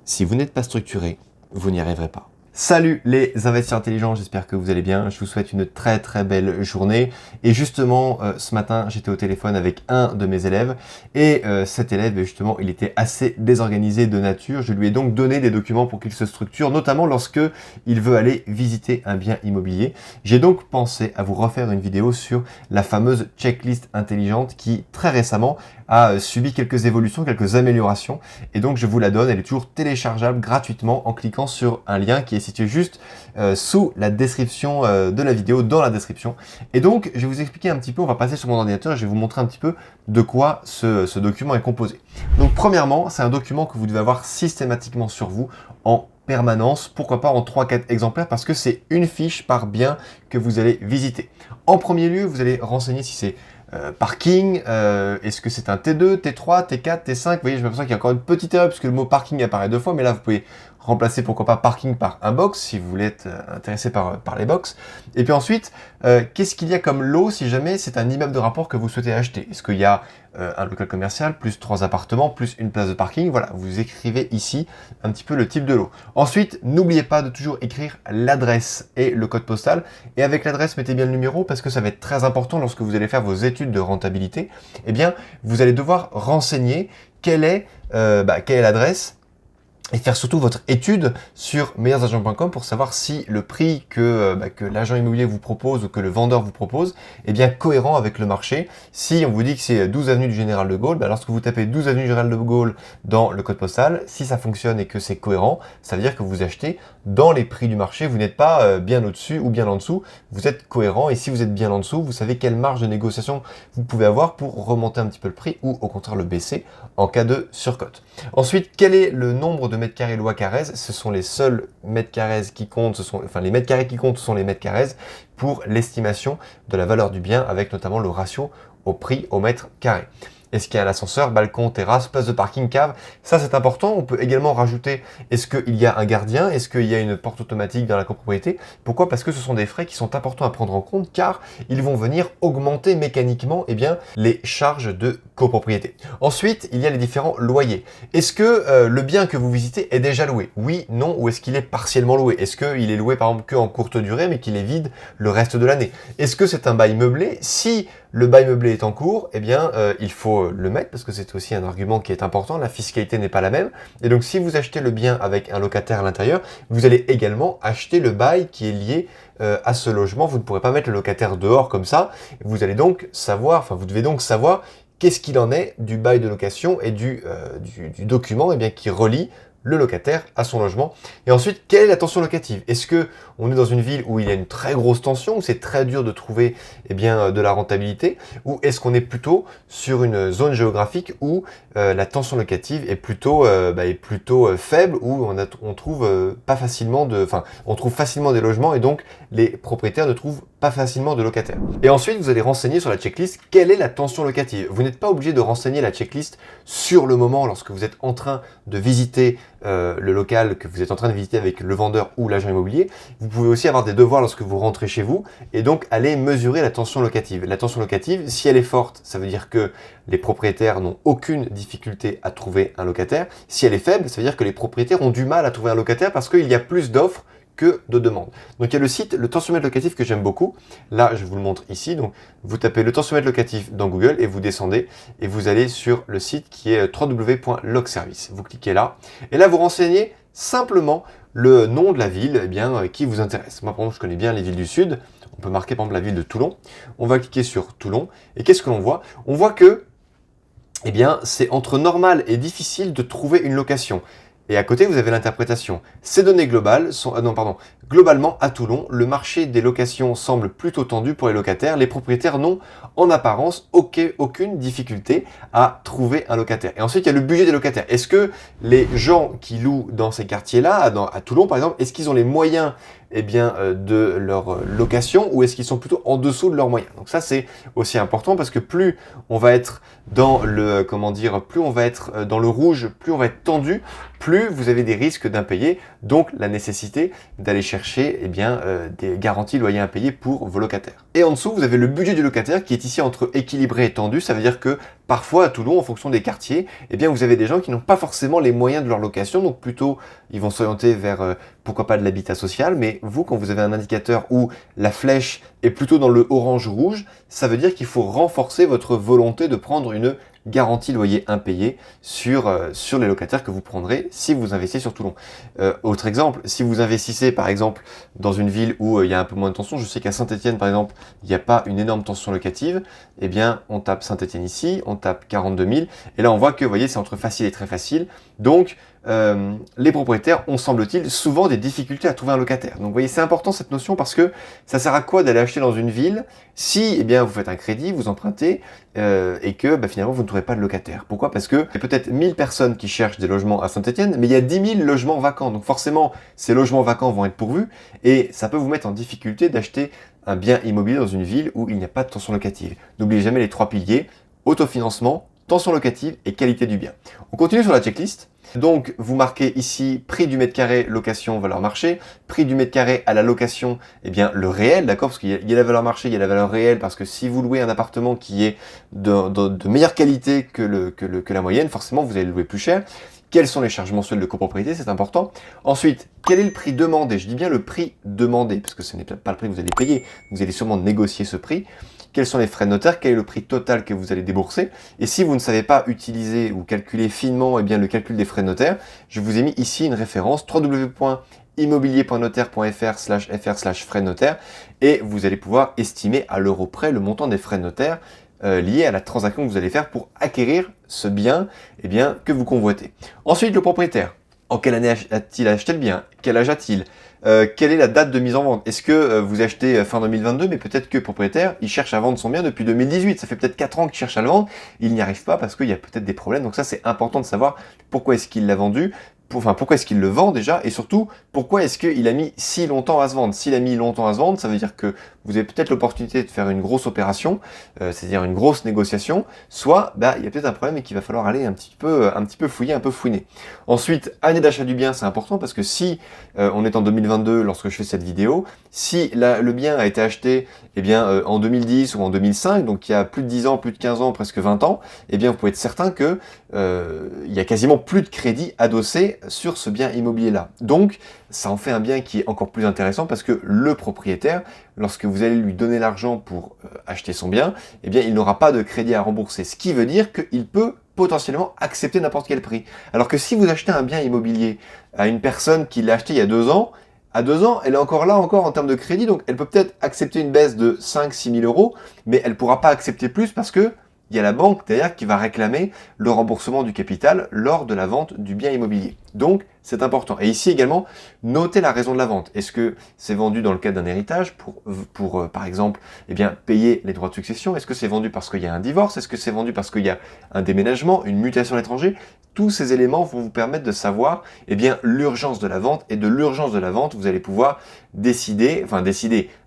Si vous n'êtes pas structuré, vous n'y arriverez pas. Salut les investisseurs intelligents, j'espère que vous allez bien. Je vous souhaite une très très belle journée. Et justement, ce matin, j'étais au téléphone avec un de mes élèves. Et cet élève, justement, il était assez désorganisé de nature. Je lui ai donc donné des documents pour qu'il se structure, notamment lorsque il veut aller visiter un bien immobilier. J'ai donc pensé à vous refaire une vidéo sur la fameuse checklist intelligente qui, très récemment, a subi quelques évolutions, quelques améliorations. Et donc, je vous la donne. Elle est toujours téléchargeable gratuitement en cliquant sur un lien qui est situé juste sous la description de la vidéo, dans la description. Et donc, je vais vous expliquer un petit peu, on va passer sur mon ordinateur et je vais vous montrer un petit peu de quoi ce document est composé. Donc, premièrement, c'est un document que vous devez avoir systématiquement sur vous en permanence, pourquoi pas en 3-4 exemplaires, parce que c'est une fiche par bien que vous allez visiter. En premier lieu, vous allez renseigner si c'est parking, est-ce que c'est un T2, T3, T4, T5, vous voyez, je m'aperçois qu'il y a encore une petite erreur puisque le mot parking apparaît 2 fois, mais là vous pouvez remplacer pourquoi pas parking par un box si vous voulez être intéressé par les box. Et puis ensuite, qu'est-ce qu'il y a comme lot si jamais c'est un immeuble de rapport que vous souhaitez acheter? Est-ce qu'il y a un local commercial, plus 3 appartements, plus une place de parking? Voilà, vous écrivez ici un petit peu le type de lot. Ensuite, n'oubliez pas de toujours écrire l'adresse et le code postal. Et avec l'adresse, mettez bien le numéro parce que ça va être très important lorsque vous allez faire vos études de rentabilité. Eh bien, vous allez devoir renseigner quelle est l'adresse et faire surtout votre étude sur meilleursagents.com pour savoir si le prix que l'agent immobilier vous propose ou que le vendeur vous propose est bien cohérent avec le marché. Si on vous dit que c'est 12 avenue du Général de Gaulle, lorsque vous tapez 12 avenue du Général de Gaulle dans le code postal, si ça fonctionne et que c'est cohérent, ça veut dire que vous achetez dans les prix du marché, vous n'êtes pas bien au-dessus ou bien en dessous, vous êtes cohérent et si vous êtes bien en dessous, vous savez quelle marge de négociation vous pouvez avoir pour remonter un petit peu le prix ou au contraire le baisser en cas de surcote. Ensuite, quel est le nombre de mètres carrés loi Carrez? Ce sont les seuls mètres carrés qui comptent, les mètres carrés qui comptent sont les mètres carrés pour l'estimation de la valeur du bien avec notamment le ratio au prix au mètre carré. Est-ce qu'il y a un ascenseur, balcon, terrasse, place de parking, cave? Ça, c'est important. On peut également rajouter, est-ce qu'il y a un gardien? Est-ce qu'il y a une porte automatique dans la copropriété? Pourquoi? Parce que ce sont des frais qui sont importants à prendre en compte car ils vont venir augmenter mécaniquement les charges de copropriété. Ensuite, il y a les différents loyers. Est-ce que le bien que vous visitez est déjà loué? Oui, non, ou est-ce qu'il est partiellement loué? Est-ce qu'il est loué par exemple qu'en courte durée mais qu'il est vide le reste de l'année? Est-ce que c'est un bail meublé? Si le bail meublé est en cours, il faut le mettre parce que c'est aussi un argument qui est important. La fiscalité n'est pas la même. Et donc, si vous achetez le bien avec un locataire à l'intérieur, vous allez également acheter le bail qui est lié à ce logement. Vous ne pourrez pas mettre le locataire dehors comme ça. Vous allez donc savoir, vous devez donc savoir qu'est-ce qu'il en est du bail de location et du document qui relie le locataire à son logement. Et ensuite, quelle est la tension locative? Est-ce que on est dans une ville où il y a une très grosse tension, où c'est très dur de trouver de la rentabilité, ou est-ce qu'on est plutôt sur une zone géographique où la tension locative est plutôt faible, où on trouve on trouve facilement des logements et donc les propriétaires ne trouvent pas facilement de locataires. Et ensuite, vous allez renseigner sur la checklist quelle est la tension locative. Vous n'êtes pas obligé de renseigner la checklist sur le moment lorsque vous êtes en train de visiter le local que vous êtes en train de visiter avec le vendeur ou l'agent immobilier. Vous pouvez aussi avoir des devoirs lorsque vous rentrez chez vous et donc aller mesurer la tension locative. La tension locative, si elle est forte, ça veut dire que les propriétaires n'ont aucune difficulté à trouver un locataire. Si elle est faible, ça veut dire que les propriétaires ont du mal à trouver un locataire parce qu'il y a plus d'offres que de demandes. Donc il y a le site, le tensiomètre locatif que j'aime beaucoup. Là, je vous le montre ici. Donc vous tapez le tensiomètre locatif dans Google et vous descendez et vous allez sur le site qui est www.locservice. Vous cliquez là et là vous renseignez simplement le nom de la ville qui vous intéresse. Moi, par exemple, je connais bien les villes du Sud. On peut marquer par exemple la ville de Toulon. On va cliquer sur Toulon et qu'est-ce que l'on voit? On voit que c'est entre normal et difficile de trouver une location. Et à côté, vous avez l'interprétation. Ces données globales sont... Globalement, à Toulon, le marché des locations semble plutôt tendu pour les locataires. Les propriétaires n'ont en apparence aucune difficulté à trouver un locataire. Et ensuite, il y a le budget des locataires. Est-ce que les gens qui louent dans ces quartiers-là, à Toulon par exemple, est-ce qu'ils ont les moyens de leur location ou est-ce qu'ils sont plutôt en dessous de leurs moyens? Donc ça, c'est aussi important parce que plus on va être dans le, plus on va être dans le rouge, plus on va être tendu, plus vous avez des risques d'impayés, donc la nécessité d'aller chercher des garanties loyers impayés pour vos locataires. Et en dessous, vous avez le budget du locataire qui est ici entre équilibré et tendu, ça veut dire que Parfois, à Toulon, en fonction des quartiers, eh bien, vous avez des gens qui n'ont pas forcément les moyens de leur location, donc plutôt, ils vont s'orienter vers, pourquoi pas, de l'habitat social. Mais vous, quand vous avez un indicateur où la flèche est plutôt dans le orange-rouge, ça veut dire qu'il faut renforcer votre volonté de prendre une garantie loyer impayé sur les locataires que vous prendrez si vous investissez sur Toulon. Autre exemple, si vous investissez par exemple dans une ville où il y a un peu moins de tension, je sais qu'à Saint-Étienne par exemple, il n'y a pas une énorme tension locative, eh bien on tape Saint-Étienne ici, on tape 42 000, et là on voit que, vous voyez, c'est entre facile et très facile. Donc les propriétaires ont, semble-t-il, souvent des difficultés à trouver un locataire. Donc vous voyez, c'est important cette notion parce que ça sert à quoi d'aller acheter dans une ville si, eh bien, vous faites un crédit, vous empruntez et que finalement vous ne trouvez pas de locataire. Pourquoi? Parce que il y a peut-être 1000 personnes qui cherchent des logements à Saint-Étienne, mais il y a 10 000 logements vacants. Donc forcément, ces logements vacants vont être pourvus et ça peut vous mettre en difficulté d'acheter un bien immobilier dans une ville où il n'y a pas de tension locative. N'oubliez jamais les 3 piliers: autofinancement, tension locative et qualité du bien. On continue sur la checklist. Donc, vous marquez ici prix du mètre carré, location, valeur marché. Prix du mètre carré à la location, eh bien, le réel, d'accord? Parce qu'il y a la valeur marché, il y a la valeur réelle, parce que si vous louez un appartement qui est de meilleure qualité que la moyenne, forcément, vous allez le louer plus cher. Quels sont les charges mensuelles de copropriété? C'est important. Ensuite, quel est le prix demandé? Je dis bien le prix demandé, parce que ce n'est pas le prix que vous allez payer. Vous allez sûrement négocier ce prix. Quels sont les frais de notaire? Quel est le prix total que vous allez débourser? Et si vous ne savez pas utiliser ou calculer finement, eh bien, le calcul des frais de notaire, je vous ai mis ici une référence: www.immobilier.notaire.fr/fr/frais de notaire, et vous allez pouvoir estimer à l'euro près le montant des frais de notaire liés à la transaction que vous allez faire pour acquérir ce bien, eh bien, que vous convoitez. Ensuite, le propriétaire. En quelle année a-t-il acheté le bien? Quel âge a-t-il? Quelle est la date de mise en vente? Est-ce que vous achetez fin 2022, mais peut-être que le propriétaire, il cherche à vendre son bien depuis 2018. Ça fait peut-être 4 ans qu'il cherche à le vendre, il n'y arrive pas parce qu'il y a peut-être des problèmes. Donc ça, c'est important de savoir pourquoi est-ce qu'il l'a vendu, pourquoi est-ce qu'il le vend déjà, et surtout, pourquoi est-ce qu'il a mis si longtemps à se vendre. S'il a mis longtemps à se vendre, ça veut dire que vous avez peut-être l'opportunité de faire une grosse opération, c'est-à-dire une grosse négociation, soit il y a peut-être un problème et qu'il va falloir aller un petit peu fouiller, un peu fouiner. Ensuite, année d'achat du bien, c'est important parce que si on est en 2022 lorsque je fais cette vidéo, si le bien a été acheté en 2010 ou en 2005, donc il y a plus de 10 ans, plus de 15 ans, presque 20 ans, eh bien vous pouvez être certain que il y a quasiment plus de crédit adossé sur ce bien immobilier-là. Donc, ça en fait un bien qui est encore plus intéressant parce que le propriétaire, lorsque vous allez lui donner l'argent pour acheter son bien, eh bien, il n'aura pas de crédit à rembourser. Ce qui veut dire qu'il peut potentiellement accepter n'importe quel prix. Alors que si vous achetez un bien immobilier à une personne qui l'a acheté il y a 2 ans, à 2 ans, elle est encore là en termes de crédit, donc elle peut peut-être accepter une baisse de 5-6 000 euros, mais elle ne pourra pas accepter plus parce que il y a la banque derrière qui va réclamer le remboursement du capital lors de la vente du bien immobilier. Donc, c'est important. Et ici également, notez la raison de la vente. Est-ce que c'est vendu dans le cadre d'un héritage pour par exemple, payer les droits de succession? Est-ce que c'est vendu parce qu'il y a un divorce? Est-ce que c'est vendu parce qu'il y a un déménagement, une mutation à l'étranger? Tous ces éléments vont vous permettre de savoir l'urgence de la vente, et de l'urgence de la vente, vous allez pouvoir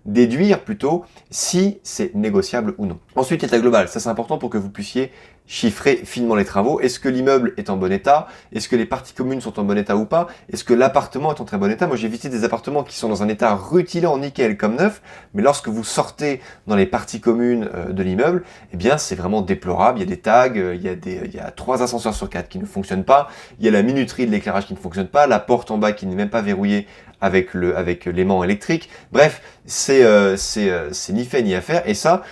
déduire plutôt si c'est négociable ou non. Ensuite, l'état global, ça c'est important pour que vous puissiez chiffrer finement les travaux. Est-ce que l'immeuble est en bon état? Est-ce que les parties communes sont en bon état ou pas? Est-ce que l'appartement est en très bon état? Moi, j'ai visité des appartements qui sont dans un état rutilant, nickel, comme neuf, mais lorsque vous sortez dans les parties communes de l'immeuble, c'est vraiment déplorable. Il y a des tags, il y a 3 ascenseurs sur 4 qui ne fonctionnent pas, il y a la minuterie de l'éclairage qui ne fonctionne pas, la porte en bas qui n'est même pas verrouillée avec l'aimant électrique. Bref, c'est ni fait ni à faire. Et ça,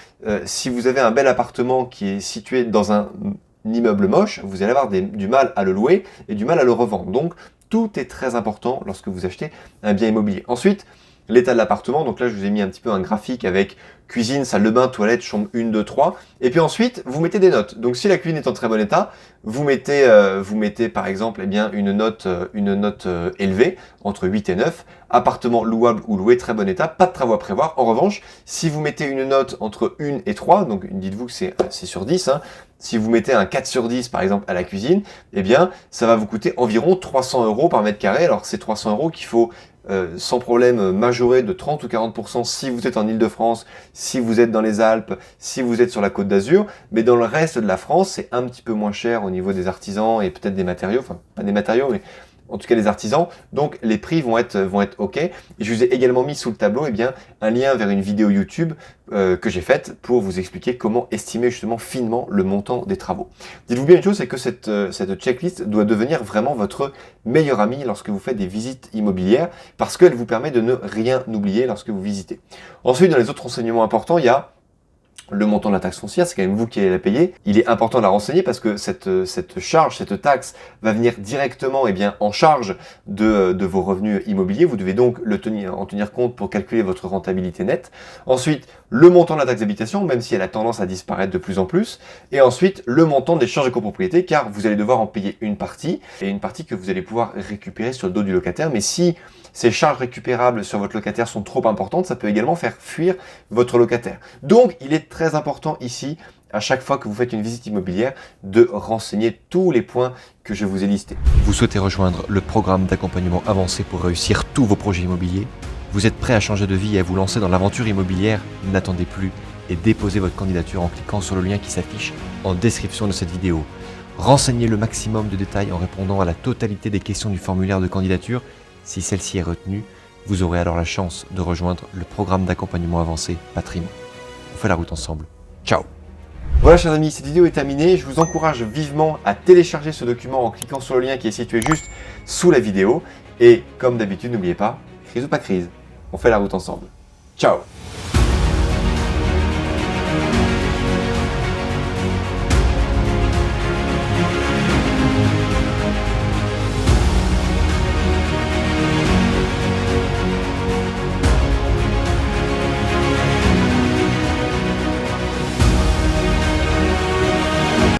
si vous avez un bel appartement qui est situé dans un immeuble moche, vous allez avoir du mal à le louer et du mal à le revendre. Donc, tout est très important lorsque vous achetez un bien immobilier. Ensuite, l'état de l'appartement. Donc là, je vous ai mis un petit peu un graphique avec cuisine, salle de bain, toilette, chambre 1, 2, 3. Et puis ensuite, vous mettez des notes. Donc si la cuisine est en très bon état, vous mettez par exemple une note élevée, entre 8 et 9. Appartement louable ou loué, très bon état, pas de travaux à prévoir. En revanche, si vous mettez une note entre 1 et 3, donc dites-vous que c'est sur 10, hein, si vous mettez un 4 sur 10 par exemple à la cuisine, ça va vous coûter environ 300 € par mètre carré. Alors c'est 300 € qu'il faut sans problème majorer de 30 ou 40% si vous êtes en Île-de-France, si vous êtes dans les Alpes, si vous êtes sur la Côte d'Azur, mais dans le reste de la France, c'est un petit peu moins cher au niveau des artisans et peut-être des matériaux, enfin pas des matériaux, mais en tout cas les artisans, donc les prix vont être OK. Et je vous ai également mis sous le tableau un lien vers une vidéo YouTube que j'ai faite pour vous expliquer comment estimer justement finement le montant des travaux. Dites-vous bien une chose, c'est que cette checklist doit devenir vraiment votre meilleur ami lorsque vous faites des visites immobilières, parce qu'elle vous permet de ne rien oublier lorsque vous visitez. Ensuite, dans les autres renseignements importants, il y a le montant de la taxe foncière, c'est quand même vous qui allez la payer. Il est important de la renseigner parce que cette charge, cette taxe va venir directement en charge de vos revenus immobiliers. Vous devez donc en tenir compte pour calculer votre rentabilité nette. Ensuite, le montant de la taxe d'habitation, même si elle a tendance à disparaître de plus en plus. Et ensuite, le montant des charges de copropriété, car vous allez devoir en payer une partie, et une partie que vous allez pouvoir récupérer sur le dos du locataire. Mais si ces charges récupérables sur votre locataire sont trop importantes, ça peut également faire fuir votre locataire. Donc, il est très important ici, à chaque fois que vous faites une visite immobilière, de renseigner tous les points que je vous ai listés. Vous souhaitez rejoindre le programme d'accompagnement avancé pour réussir tous vos projets immobiliers? Vous êtes prêt à changer de vie et à vous lancer dans l'aventure immobilière? N'attendez plus et déposez votre candidature en cliquant sur le lien qui s'affiche en description de cette vidéo. Renseignez le maximum de détails en répondant à la totalité des questions du formulaire de candidature. Si celle-ci est retenue, vous aurez alors la chance de rejoindre le programme d'accompagnement avancé Patrimoine. On fait la route ensemble. Ciao! Voilà chers amis, cette vidéo est terminée. Je vous encourage vivement à télécharger ce document en cliquant sur le lien qui est situé juste sous la vidéo. Et comme d'habitude, n'oubliez pas, crise ou pas crise, on fait la route ensemble. Ciao!